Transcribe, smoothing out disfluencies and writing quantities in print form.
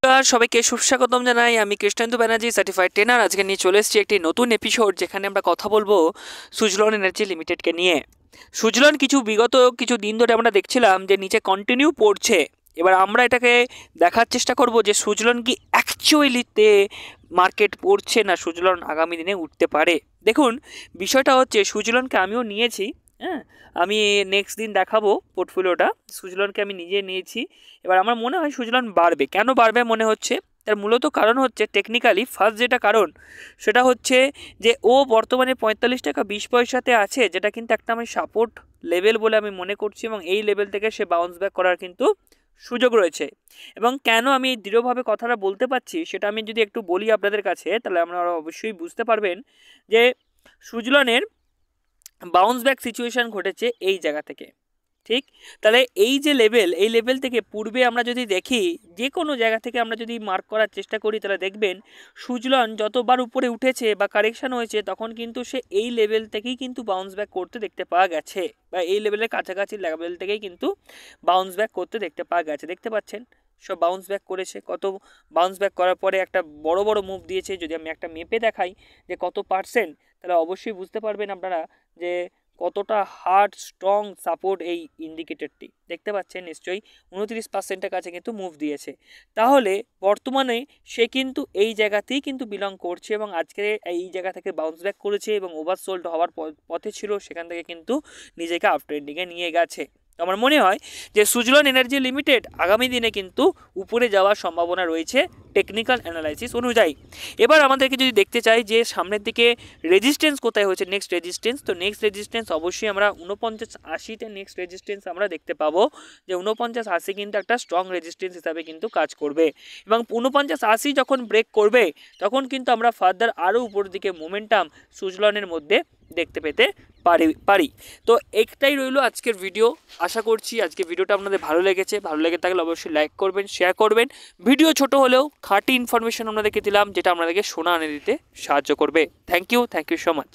নমস্কার সবাইকে সুস্বাগতম জানাই। আমি কৃষ্ণেন্দু ব্যানার্জি, সার্টিফাইড ট্রেনার। আজকে নিয়ে চলে এসেছি একটি নতুন এপিসোড, যেখানে আমরা কথা বলবো সুজলন এনার্জি লিমিটেডকে নিয়ে। সুজলন বিগত কিছু দিন ধরে আমরা দেখছিলাম যে নিচে কন্টিনিউ পড়ছে। এবার আমরা এটাকে দেখার চেষ্টা করব যে সুজলন কি অ্যাকচুয়ালিতে মার্কেট পড়ছে, না সুজলন আগামী দিনে উঠতে পারে। দেখুন, বিষয়টা হচ্ছে সুজলনকে আমিও নিয়েছি। হ্যাঁ, আমি নেক্সট দিন দেখাবো পোর্টফোলিওটা। সুজলনকে আমি নিজে নিয়েছি। এবার আমার মনে হয় সুজলন বাড়বে। কেন বাড়বে মনে হচ্ছে? তার মূলত কারণ হচ্ছে টেকনিক্যালি ফার্স্ট যেটা কারণ সেটা হচ্ছে যে ও বর্তমানে 45 টাকা 20 পয়সাতে আছে, যেটা কিন্তু একটা আমি সাপোর্ট লেভেল বলে আমি মনে করছি, এবং এই লেভেল থেকে সে বাউন্স ব্যাক করার কিন্তু সুযোগ রয়েছে। এবং কেন আমি দৃঢ়ভাবে কথাটা বলতে পারছি সেটা আমি যদি একটু বলি আপনাদের কাছে, তাহলে আপনারা অবশ্যই বুঝতে পারবেন যে সুজলনের বাউন্স ব্যাক সিচুয়েশান ঘটেছে এই জায়গা থেকে। ঠিক, তাহলে এই যে লেভেল, এই লেভেল থেকে পূর্বে আমরা যদি দেখি, যে কোনো জায়গা থেকে আমরা যদি মার্ক করার চেষ্টা করি, তাহলে দেখবেন সুজলন যতবার উপরে উঠেছে বা কারেকশান হয়েছে, তখন কিন্তু সে এই লেভেল থেকেই কিন্তু বাউন্স ব্যাক করতে দেখতে পাওয়া গেছে, বা এই লেভেলের কাছাকাছি লেভেল থেকেই কিন্তু বাউন্স ব্যাক করতে দেখতে পাওয়া গেছে। দেখতে পাচ্ছেন সব বাউন্স ব্যাক করেছে। কত বাউন্স ব্যাক করার পরে একটা বড় বড় মুভ দিয়েছে। যদি আমি একটা মেপে দেখাই যে কত পার্সেন্ট, তাহলে অবশ্যই বুঝতে পারবেন আপনারা যে কতটা হার্ড স্ট্রং সাপোর্ট এই ইন্ডিকেটরটি। দেখতে পাচ্ছেন নিশ্চয়ই 29%-এর কাছে কিন্তু মুভ দিয়েছে। তাহলে বর্তমানে সে কিন্তু এই জায়গাতেই কিন্তু বিলং করছে, এবং আজকে এই জায়গা থেকে বাউন্স ব্যাক করেছে এবং ওভারসোল্ড হওয়ার পথে ছিল, সেখান থেকে কিন্তু নিজেকে আপ ট্রেন্ডিংয়ে নিয়ে গেছে। আমার মনে হয় যে সুজলন এনার্জি লিমিটেড আগামী দিনে কিন্তু উপরে যাওয়ার সম্ভাবনা রয়েছে টেকনিক্যাল অ্যানালাইসিস অনুযায়ী। এবার আমাদেরকে যদি দেখতে চাই যে সামনের দিকে রেজিস্ট্যান্স কোথায় হয়েছে, নেক্সট রেজিস্ট্যান্স, তো নেক্সট রেজিস্ট্যান্স অবশ্যই আমরা 49.80-তে নেক্সট রেজিস্ট্যান্স আমরা দেখতে পাবো যে 49.80 কিন্তু একটা স্ট্রং রেজিস্ট্যান্স হিসাবে কিন্তু কাজ করবে, এবং 49.80 যখন ব্রেক করবে তখন কিন্তু আমরা ফার্দার আরও উপরের দিকে মোমেন্টাম সুজলনের মধ্যে দেখতে পেতে পারি। তো একটাই রইলো আজকের ভিডিও। আশা করছি আজকে ভিডিওটা আপনাদের ভালো লেগেছে। ভালো লেগে থাকলে অবশ্যই লাইক করবেন, শেয়ার করবেন। ভিডিও ছোট হলেও খাঁটি ইনফরমেশন আপনাদেরকে দিলাম, যেটা আপনাদেরকে সোনা এনে দিতে সাহায্য করবে। Thank you so much.